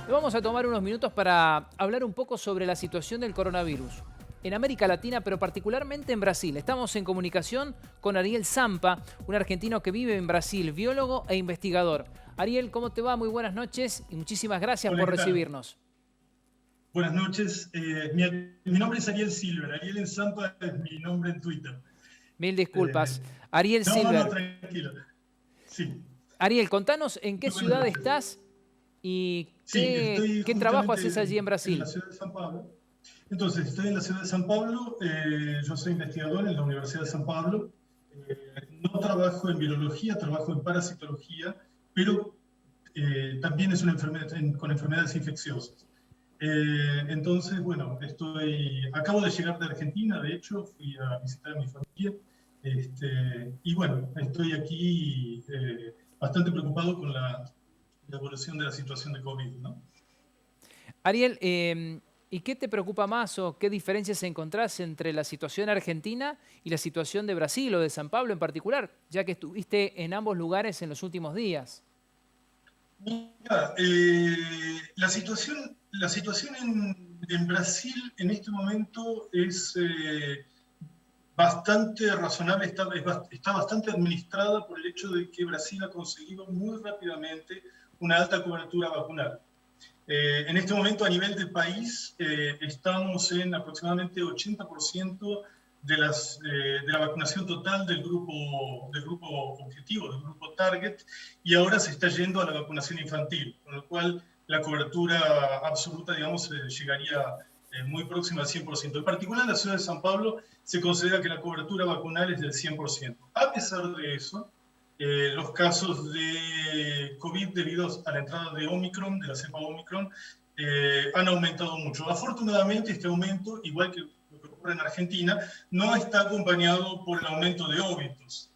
Nos vamos a tomar unos minutos para hablar un poco sobre la situación del coronavirus en América Latina, pero particularmente en Brasil. Estamos en comunicación con Ariel Zampa, un argentino que vive en Brasil, biólogo e investigador. Ariel, ¿cómo te va? Muy buenas noches y muchísimas gracias Hola, por ¿qué tal? recibirnos. Buenas noches. Mi nombre es Ariel Silver. Ariel en Zampa es mi nombre en Twitter. Mil disculpas. Eh, Ariel no, Silver. tranquilo. Sí. Ariel, contanos en qué Muy buenas ciudad noches. estás y Sí, estoy qué trabajo justamente haces allí en en la Brasil. ciudad de San Pablo. Entonces, estoy en la ciudad de San Pablo. Yo soy investigador en la Universidad de San Pablo. No trabajo en biología, trabajo en parasitología, pero también es una enfermedad con enfermedades infecciosas. Entonces, bueno, acabo de llegar de Argentina, de hecho, fui a visitar a mi familia, y bueno, estoy aquí bastante preocupado con la evolución de la situación de COVID, ¿no? Ariel, ¿y qué te preocupa más o qué diferencias encontrás entre la situación argentina y la situación de Brasil o de San Pablo en particular, ya que estuviste en ambos lugares en los últimos días? Mira, la situación en Brasil en este momento es bastante razonable, está bastante administrada por el hecho de que Brasil ha conseguido muy rápidamente una alta cobertura vacunal. En este momento, a nivel de país, estamos en aproximadamente 80% de la vacunación total del grupo objetivo, del grupo target, y ahora se está yendo a la vacunación infantil, con lo cual la cobertura absoluta, digamos, llegaría muy próxima al 100%. En particular, en la ciudad de San Pablo se considera que la cobertura vacunal es del 100%. A pesar de eso, los casos de COVID debido a la entrada de Omicron, de la cepa Omicron, han aumentado mucho. Afortunadamente, este aumento, igual que lo que ocurre en Argentina, no está acompañado por el aumento de óbitos,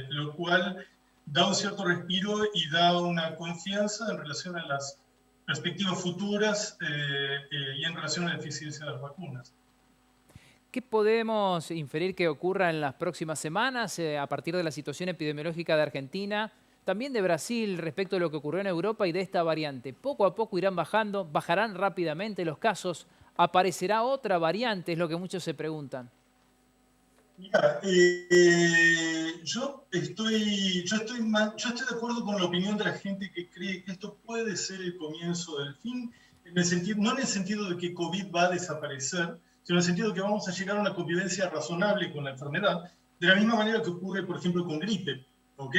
lo cual da un cierto respiro y da una confianza en relación a las perspectivas futuras y en relación a la eficiencia de las vacunas. ¿Qué podemos inferir que ocurra en las próximas semanas a partir de la situación epidemiológica de Argentina, también de Brasil respecto a lo que ocurrió en Europa y de esta variante? Poco a poco irán bajando, bajarán rápidamente los casos, aparecerá otra variante, es lo que muchos se preguntan. Mira, yo estoy de acuerdo con la opinión de la gente que cree que esto puede ser el comienzo del fin, no en el sentido de que COVID va a desaparecer, sino en el sentido de que vamos a llegar a una convivencia razonable con la enfermedad, de la misma manera que ocurre, por ejemplo, con gripe. ¿Ok?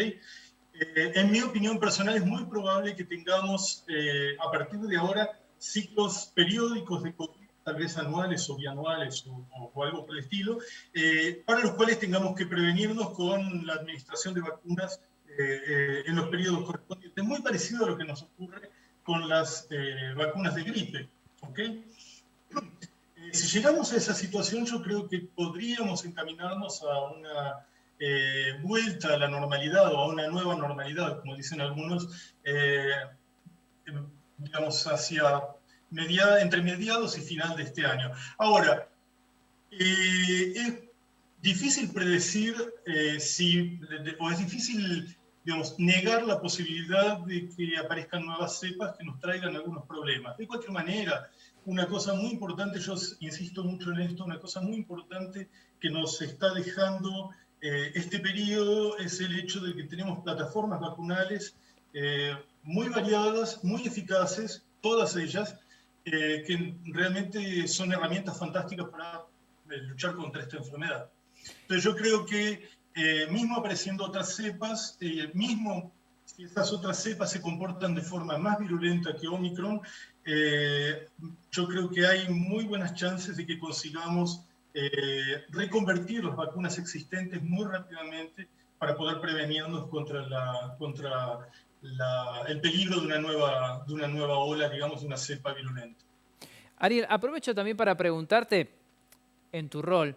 En mi opinión personal, es muy probable que tengamos a partir de ahora ciclos periódicos de COVID, tal vez anuales o bianuales o algo por el estilo, para los cuales tengamos que prevenirnos con la administración de vacunas en los periodos correspondientes, muy parecido a lo que nos ocurre con las vacunas de gripe. ¿Okay? Si llegamos a esa situación, yo creo que podríamos encaminarnos a una vuelta a la normalidad o a una nueva normalidad, como dicen algunos, digamos, entre mediados y final de este año. Ahora, es difícil predecir o es difícil, digamos, negar la posibilidad de que aparezcan nuevas cepas que nos traigan algunos problemas. De cualquier manera, una cosa muy importante, yo insisto mucho en esto, una cosa muy importante que nos está dejando este periodo es el hecho de que tenemos plataformas vacunales muy variadas, muy eficaces, todas ellas, que realmente son herramientas fantásticas para luchar contra esta enfermedad. Entonces yo creo que mismo apareciendo otras cepas, mismo si estas otras cepas se comportan de forma más virulenta que Omicron, yo creo que hay muy buenas chances de que consigamos reconvertir las vacunas existentes muy rápidamente para poder prevenirnos contra el peligro de una nueva ola, digamos, de una cepa virulenta. Ariel, aprovecho también para preguntarte, en tu rol,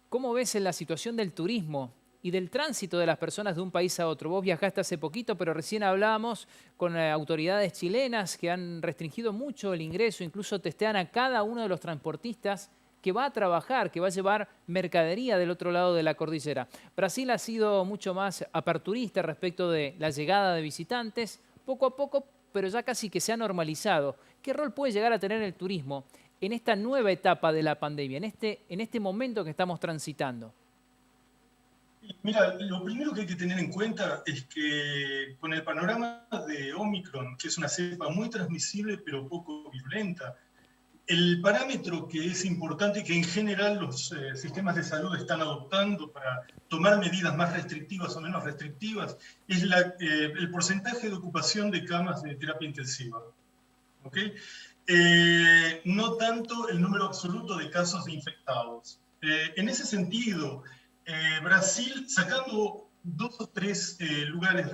¿cómo ves en la situación del turismo y del tránsito de las personas de un país a otro? Vos viajaste hace poquito, pero recién hablábamos con autoridades chilenas que han restringido mucho el ingreso, incluso testean a cada uno de los transportistas que va a trabajar, que va a llevar mercadería del otro lado de la cordillera. Brasil ha sido mucho más aperturista respecto de la llegada de visitantes. Poco a poco pero ya casi que se ha normalizado. ¿Qué rol puede llegar a tener el turismo en esta nueva etapa de la pandemia, en este momento que estamos transitando? Mira, lo primero que hay que tener en cuenta es que con el panorama de Omicron, que es una cepa muy transmisible pero poco virulenta, el parámetro que es importante y que en general los sistemas de salud están adoptando para tomar medidas más restrictivas o menos restrictivas es el porcentaje de ocupación de camas de terapia intensiva. ¿Okay? No tanto el número absoluto de casos de infectados. En ese sentido, Brasil, sacando 2 o 3 lugares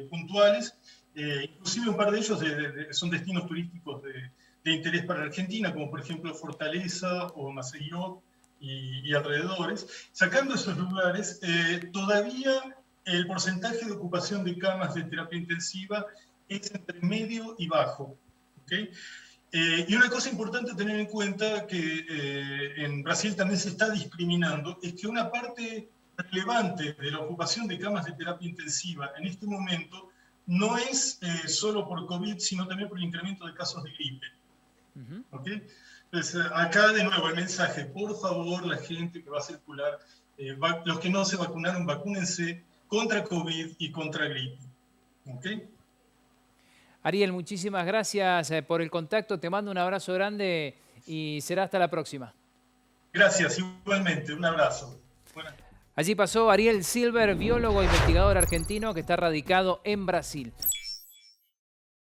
puntuales, inclusive un par de ellos son destinos turísticos de interés para Argentina, como por ejemplo Fortaleza o Maceió y alrededores. Sacando esos lugares, todavía el porcentaje de ocupación de camas de terapia intensiva es entre medio y bajo. ¿Okay? Y una cosa importante a tener en cuenta que en Brasil también se está discriminando es que una parte relevante de la ocupación de camas de terapia intensiva en este momento no es solo por COVID, sino también por el incremento de casos de gripe. ¿Okay? Entonces, acá de nuevo el mensaje, por favor, la gente que va a circular, los que no se vacunaron, vacúnense contra COVID y contra gripe. ¿Okay? Ariel, muchísimas gracias por el contacto, te mando un abrazo grande y será hasta la próxima. Gracias, igualmente, un abrazo. Buenas. Allí pasó Ariel Silver, biólogo e investigador argentino que está radicado en Brasil.